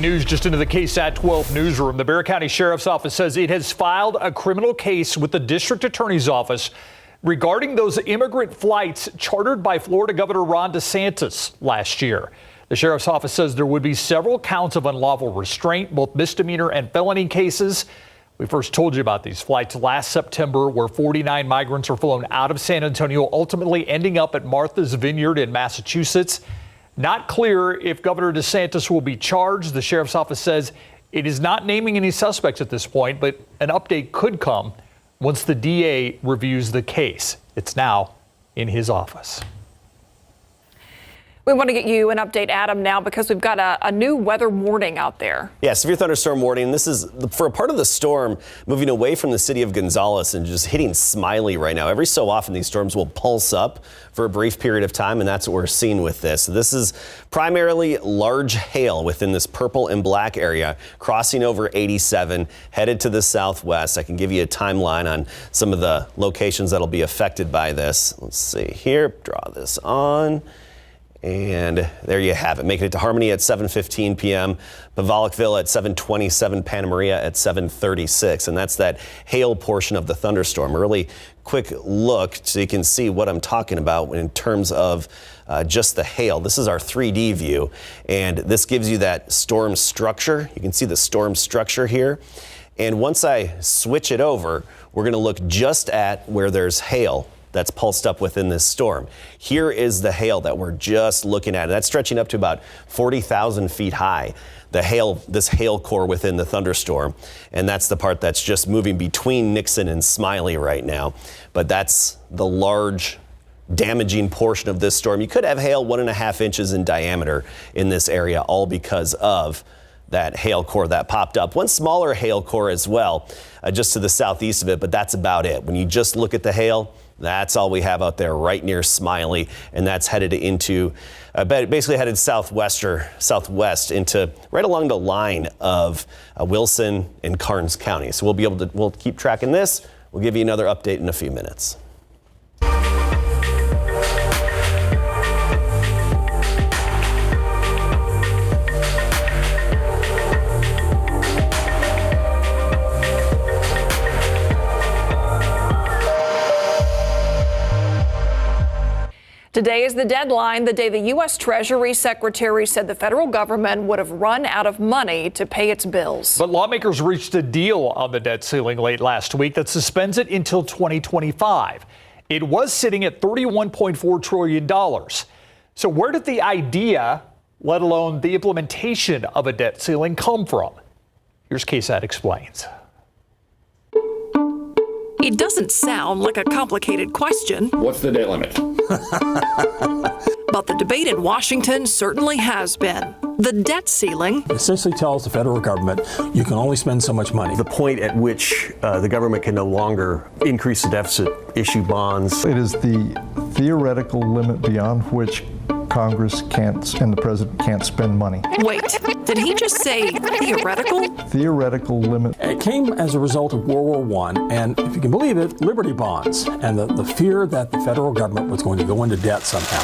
news just into the KSAT12 newsroom. The Bexar County Sheriff's Office says it has filed a criminal case with the District Attorney's Office regarding those immigrant flights chartered by Florida Governor Ron DeSantis last year. The Sheriff's Office says there would be several counts of unlawful restraint, both misdemeanor and felony cases. We first told you about these flights last September, where 49 migrants were flown out of San Antonio, ultimately ending up at Martha's Vineyard in Massachusetts. Not clear if Governor DeSantis will be charged. The Sheriff's Office says it is not naming any suspects at this point, but an update could come once the DA reviews the case. It's now in his office. We want to get you an update, Adam, now because we've got a new weather warning out there. Yeah, severe thunderstorm warning. This is for a part of the storm moving away from the city of Gonzales and just hitting Smiley right now. Every so often, these storms will pulse up for a brief period of time, and that's what we're seeing with this. So this is primarily large hail within this purple and black area, crossing over 87, headed to the southwest. I can give you a timeline on some of the locations that'll be affected by this. Let's see here, draw this on. And there you have it, making it to Harmony at 7:15 p.m., Pavlikville at 7:27, Panna Maria at 7:36. And that's that hail portion of the thunderstorm. A really quick look so you can see what I'm talking about in terms of just the hail. This is our 3D view, and this gives you that storm structure. You can see the storm structure here. And once I switch it over, we're going to look just at where there's hail that's pulsed up within this storm. Here is the hail that we're just looking at. That's stretching up to about 40,000 feet high. The hail, this hail core within the thunderstorm. And that's the part that's just moving between Nixon and Smiley right now. But that's the large damaging portion of this storm. You could have hail 1.5 inches in diameter in this area, all because of that hail core that popped up. One smaller hail core as well, just to the southeast of it, but that's about it. When you just look at the hail, that's all we have out there right near Smiley, and that's headed into, basically headed southwest into right along the line of Wilson and Karnes County. So we'll keep tracking this. We'll give you another update in a few minutes. Today is the deadline, the day the U.S. Treasury Secretary said the federal government would have run out of money to pay its bills. But lawmakers reached a deal on the debt ceiling late last week that suspends it until 2025. It was sitting at $31.4 trillion. So where did the idea, let alone the implementation of a debt ceiling, come from? Here's KSAT Explains. It doesn't sound like a complicated question. What's the debt limit? But the debate in Washington certainly has been. The debt ceiling essentially tells the federal government you can only spend so much money. The point at which the government can no longer increase the deficit, issue bonds. It is the theoretical limit beyond which Congress can't and the president can't spend money. Wait, did he just say theoretical? Theoretical limit. It came as a result of World War I, and if you can believe it, Liberty bonds, and the fear that the federal government was going to go into debt somehow.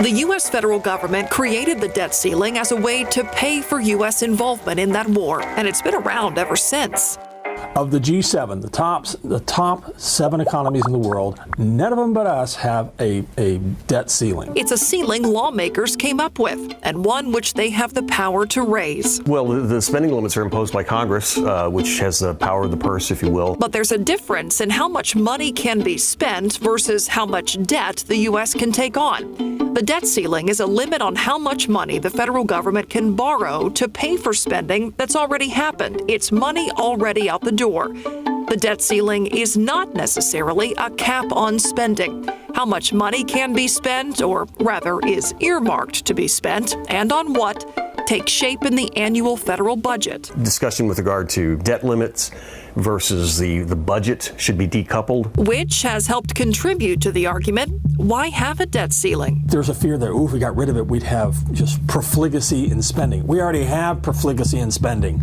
The U.S. federal government created the debt ceiling as a way to pay for U.S. involvement in that war, and it's been around ever since. Of the G7, the top 7 economies in the world, none of them but us have a debt ceiling. It's a ceiling lawmakers came up with, and one which they have the power to raise. Well, the spending limits are imposed by Congress, which has the power of the purse, if you will. But there's a difference in how much money can be spent versus how much debt the U.S. can take on. The debt ceiling is a limit on how much money the federal government can borrow to pay for spending that's already happened. It's money already out the door. The debt ceiling is not necessarily a cap on spending. How much money can be spent, or rather is earmarked to be spent, and on what, takes shape in the annual federal budget. Discussion with regard to debt limits versus the budget should be decoupled. Which has helped contribute to the argument why have a debt ceiling? There's a fear that, if we got rid of it, we'd have just profligacy in spending. We already have profligacy in spending.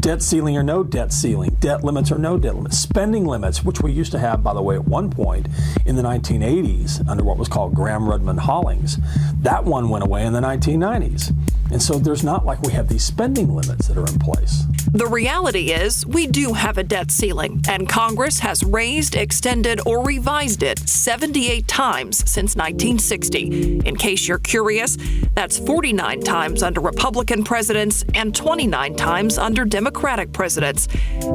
Debt ceiling or no debt ceiling, debt limits or no debt limits, spending limits, which we used to have, by the way, at one point in the 1980s under what was called Graham-Rudman-Hollings. That one went away in the 1990s. And so there's not like we have these spending limits that are in place. The reality is we do have a debt ceiling, and Congress has raised, extended, or revised it 78 times since 1960. In case you're curious, that's 49 times under Republican presidents and 29 times under Democratic presidents.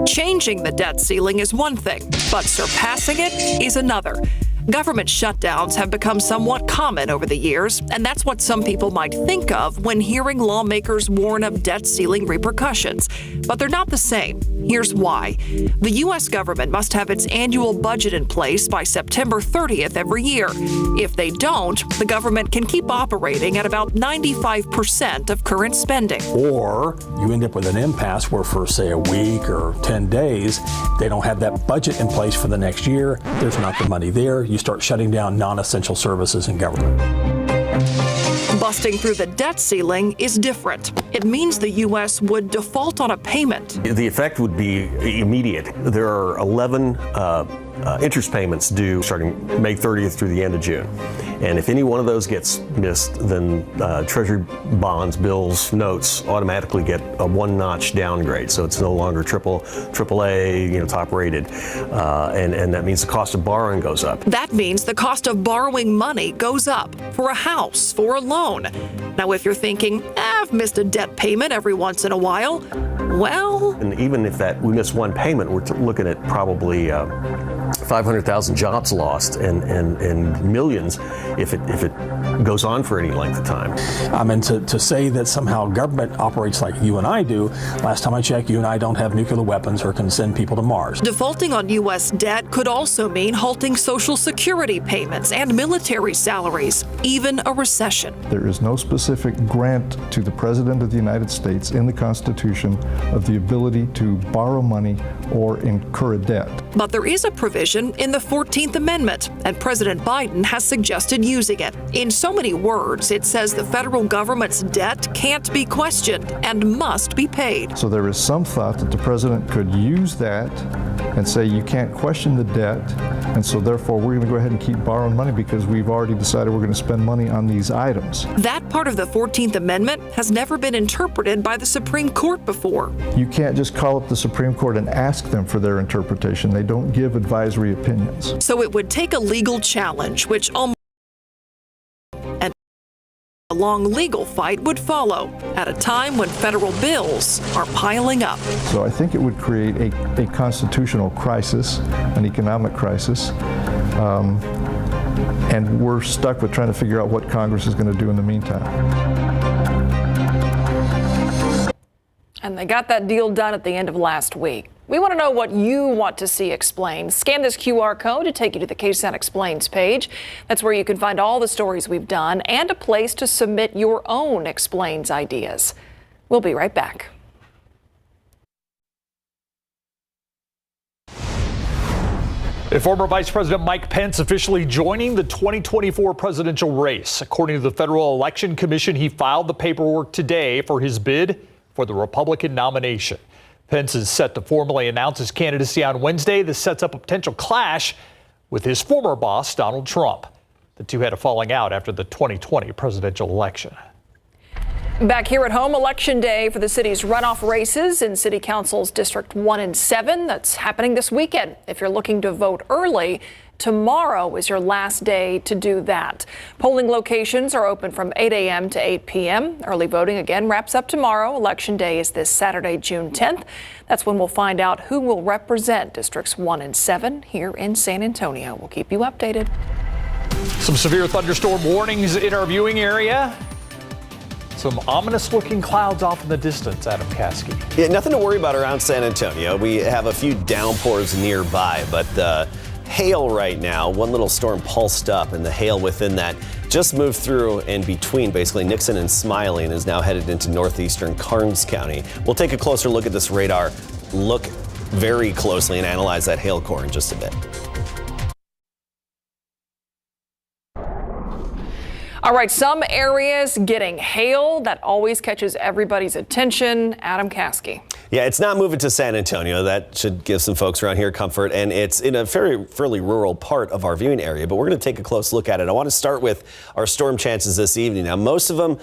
Changing the debt ceiling is one thing, but surpassing it is another. Government shutdowns have become somewhat common over the years, and that's what some people might think of when hearing lawmakers warn of debt ceiling repercussions. But they're not the same. Here's why. The U.S. government must have its annual budget in place by September 30th every year. If they don't, the government can keep operating at about 95% of current spending. Or you end up with an impasse where for, say, a week or 10 days, they don't have that budget in place for the next year. There's not the money there. You start shutting down non-essential services in government. Busting through the debt ceiling is different. It means the U.S. would default on a payment. The effect would be immediate. There are 11 interest payments due starting May 30th through the end of June. And if any one of those gets missed, then Treasury bonds, bills, notes automatically get a one-notch downgrade. So it's no longer AAA, top rated. And that means the cost of borrowing goes up. That means the cost of borrowing money goes up for a house, for a loan. Now, if you're thinking, I've missed a debt payment every once in a while, well. And even if we miss one payment, we're looking at probably 500,000 jobs lost and millions if it goes on for any length of time. And to say that somehow government operates like you and I do, last time I checked, you and I don't have nuclear weapons or can send people to Mars. Defaulting on U.S. debt could also mean halting Social Security payments and military salaries, even a recession. There is no specific grant to the President of the United States in the Constitution of the ability to borrow money or incur a debt. But there is a provision in the 14th Amendment, and President Biden has suggested using it. In so many words, it says the federal government's debt can't be questioned and must be paid. So there is some thought that the President could use that and say you can't question the debt, and so therefore we're going to go ahead and keep borrowing money because we've already decided we're going to spend money on these items. That part of the 14th Amendment has never been interpreted by the Supreme Court before. You can't just call up the Supreme Court and ask them for their interpretation. They don't give advisory opinions. So it would take a legal challenge, which almost and a long legal fight would follow at a time when federal bills are piling up. So I think it would create a constitutional crisis, an economic crisis, and we're stuck with trying to figure out what Congress is going to do in the meantime. And they got that deal done at the end of last week. We want to know what you want to see explained. Scan this QR code to take you to the KSAT Explains page. That's where you can find all the stories we've done and a place to submit your own Explains ideas. We'll be right back. Former Vice President Mike Pence officially joining the 2024 presidential race. According to the Federal Election Commission, he filed the paperwork today for his bid for the Republican nomination. Pence is set to formally announce his candidacy on Wednesday. This sets up a potential clash with his former boss, Donald Trump. The two had a falling out after the 2020 presidential election. Back here at home, Election Day for the city's runoff races in City Council's District 1 and 7. That's happening this weekend. If you're looking to vote early, tomorrow is your last day to do that. Polling locations are open from 8 a.m. to 8 p.m. Early voting again wraps up tomorrow. Election Day is this Saturday, June 10th. That's when we'll find out who will represent Districts 1 and 7 here in San Antonio. We'll keep you updated. Some severe thunderstorm warnings in our viewing area. Some ominous looking clouds off in the distance, Adam Caskey. Yeah, nothing to worry about around San Antonio. We have a few downpours nearby, but the hail right now, one little storm pulsed up, and the hail within that just moved through and between basically Nixon and Smiley and is now headed into northeastern Karnes County. We'll take a closer look at this radar, look very closely and analyze that hail core in just a bit. All right, some areas getting hail. That always catches everybody's attention. Adam Caskey. Yeah, it's not moving to San Antonio. That should give some folks around here comfort. And it's in a fairly rural part of our viewing area. But we're going to take a close look at it. I want to start with our storm chances this evening. Now, most of them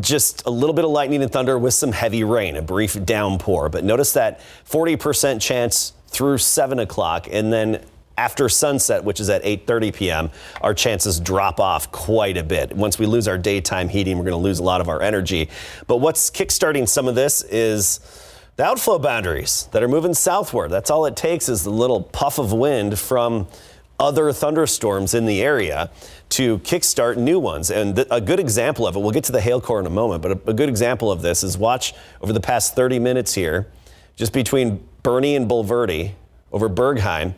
just a little bit of lightning and thunder with some heavy rain, a brief downpour. But notice that 40% chance through 7 o'clock. And then after sunset, which is at 8:30 p.m., our chances drop off quite a bit. Once we lose our daytime heating, we're going to lose a lot of our energy. But what's kickstarting some of this is the outflow boundaries that are moving southward. That's all it takes is the little puff of wind from other thunderstorms in the area to kickstart new ones. And a good example of it, we'll get to the hail core in a moment, but a good example of this is watch over the past 30 minutes here, just between Bernie and Bulverde over Bergheim.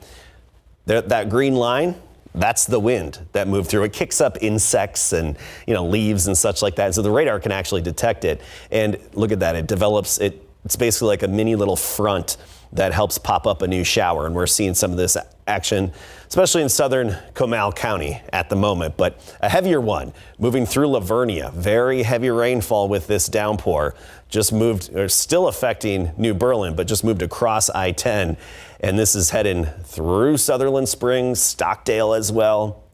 That green line, that's the wind that moved through. It kicks up insects and leaves and such like that. And so the radar can actually detect it. And look at that, it develops, it's basically like a mini little front that helps pop up a new shower. And we're seeing some of this action, especially in southern Comal County at the moment. But a heavier one moving through Lavernia. Very heavy rainfall with this downpour. Just moved, or still affecting New Berlin, but just moved across I-10. And this is heading through Sutherland Springs, Stockdale as well.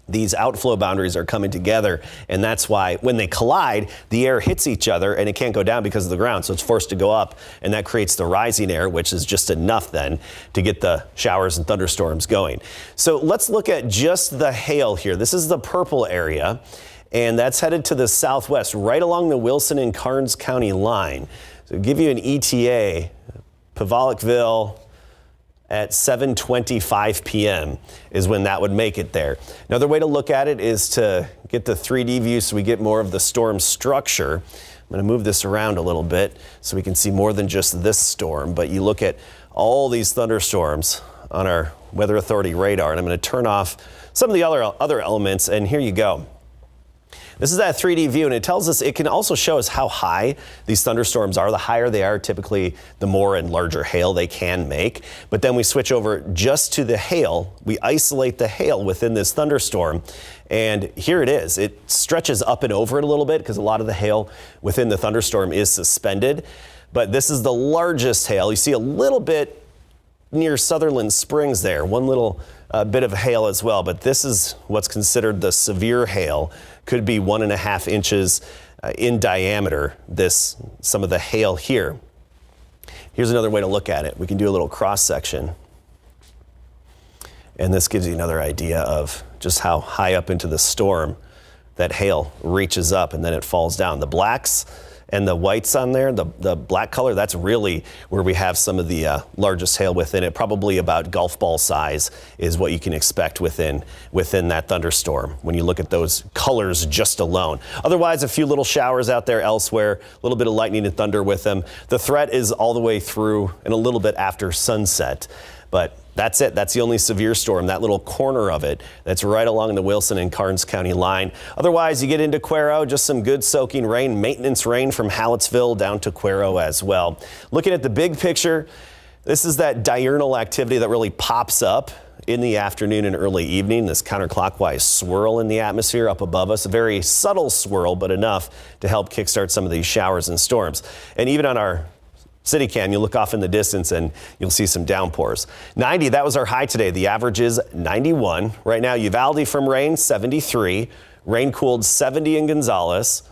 These outflow boundaries are coming together, and that's why when they collide, the air hits each other and it can't go down because of the ground, so it's forced to go up, and that creates the rising air, which is just enough then to get the showers and thunderstorms going. So let's look at just the hail here. This is the purple area, and that's headed to the southwest, right along the Wilson and Karnes County line. So to give you an ETA, Pavlikville at 7:25 p.m. is when that would make it there. Another way to look at it is to get the 3D view so we get more of the storm structure. I'm going to move this around a little bit so we can see more than just this storm, but you look at all these thunderstorms on our Weather Authority radar, and I'm going to turn off some of the other elements, and here you go. This is that 3D view, and it tells us, it can also show us how high these thunderstorms are. The higher they are, typically the more and larger hail they can make. But then we switch over just to the hail. We isolate the hail within this thunderstorm, and here it is. It stretches up and over it a little bit because a lot of the hail within the thunderstorm is suspended. But this is the largest hail. You see a little bit near Sutherland Springs there, one little bit of hail as well, but this is what's considered the severe hail. Could be 1.5 inches in diameter, some of the hail here. Here's another way to look at it. We can do a little cross section, and this gives you another idea of just how high up into the storm that hail reaches up and then it falls down. The blacks and the whites on there, the black color, that's really where we have some of the largest hail within it. Probably about golf ball size is what you can expect within that thunderstorm when you look at those colors just alone. Otherwise, a few little showers out there elsewhere, a little bit of lightning and thunder with them. The threat is all the way through and a little bit after sunset. But that's it. That's the only severe storm, that little corner of it that's right along the Wilson and Karnes County line. Otherwise, you get into Cuero, just some good soaking rain, maintenance rain from Hallettsville down to Cuero as well. Looking at the big picture, this is that diurnal activity that really pops up in the afternoon and early evening, this counterclockwise swirl in the atmosphere up above us, a very subtle swirl, but enough to help kickstart some of these showers and storms. And even on our city cam, you look off in the distance and you'll see some downpours. 90, that was our high today. The average is 91. Right now, Uvalde from rain, 73. Rain cooled 70 in Gonzales.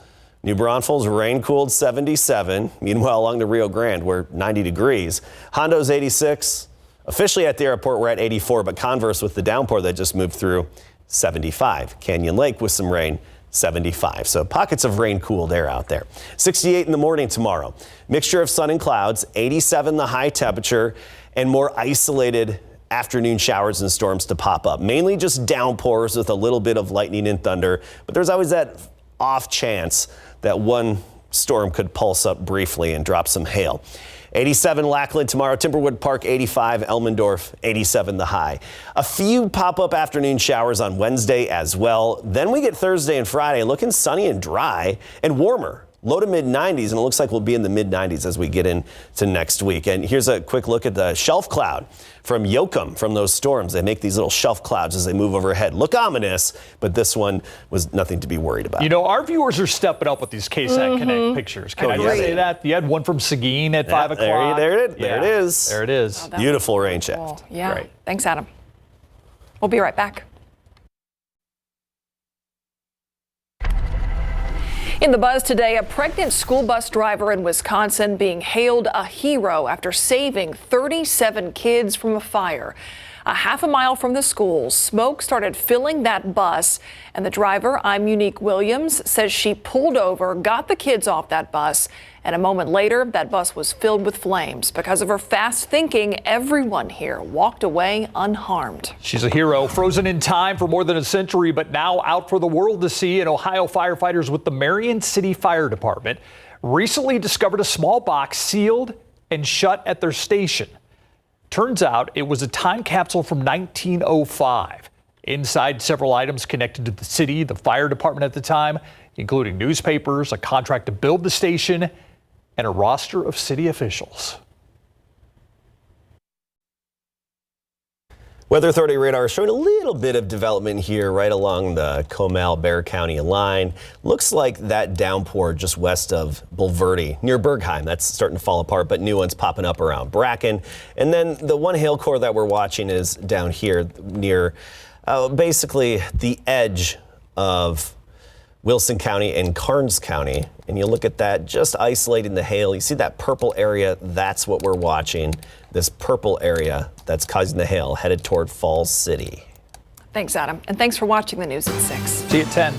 New Braunfels, rain cooled 77. Meanwhile, along the Rio Grande, we're 90 degrees. Hondo's 86. Officially at the airport, we're at 84, but converse with the downpour that just moved through, 75. Canyon Lake with some rain, 75. So pockets of rain cooled air out there. 68 in the morning tomorrow. Mixture of sun and clouds, 87 the high temperature, and more isolated afternoon showers and storms to pop up. Mainly just downpours with a little bit of lightning and thunder, but there's always that off chance that one storm could pulse up briefly and drop some hail. 87 Lackland tomorrow, Timberwood Park 85, Elmendorf 87 the high. A few pop-up afternoon showers on Wednesday as well. Then we get Thursday and Friday looking sunny and dry and warmer low to mid 90s, and it looks like we'll be in the mid 90s as we get into next week. And here's a quick look at the shelf cloud from Yoakum from those storms. They make these little shelf clouds as they move overhead. Look ominous, but this one was nothing to be worried about. You know, our viewers are stepping up with these KSAT Connect pictures. Can I just say that? You had one from Seguin at 5 o'clock. There it is. There it is. Oh, beautiful rain shaft. Cool. Yeah. Great. Thanks, Adam. We'll be right back. In the buzz today, a pregnant school bus driver in Wisconsin being hailed a hero after saving 37 kids from a fire. A half a mile from the school, smoke started filling that bus, and the driver, I'm Unique Williams, says she pulled over, got the kids off that bus, and a moment later, that bus was filled with flames. Because of her fast thinking, everyone here walked away unharmed. She's a hero, frozen in time for more than a century, but now out for the world to see. And Ohio firefighters with the Marion City Fire Department recently discovered a small box sealed and shut at their station. Turns out it was a time capsule from 1905. Inside, several items connected to the city, the fire department at the time, including newspapers, a contract to build the station, and a roster of city officials. Weather Authority radar showing a little bit of development here right along the Comal-Bear County line. Looks like that downpour just west of Bulverde near Bergheim. That's starting to fall apart, but new ones popping up around Bracken. And then the one hail core that we're watching is down here near basically the edge of Wilson County and Karnes County. And you look at that, just isolating the hail. You see that purple area? That's what we're watching. This purple area that's causing the hail headed toward Falls City. Thanks, Adam. And thanks for watching the news at 6. See you at 10.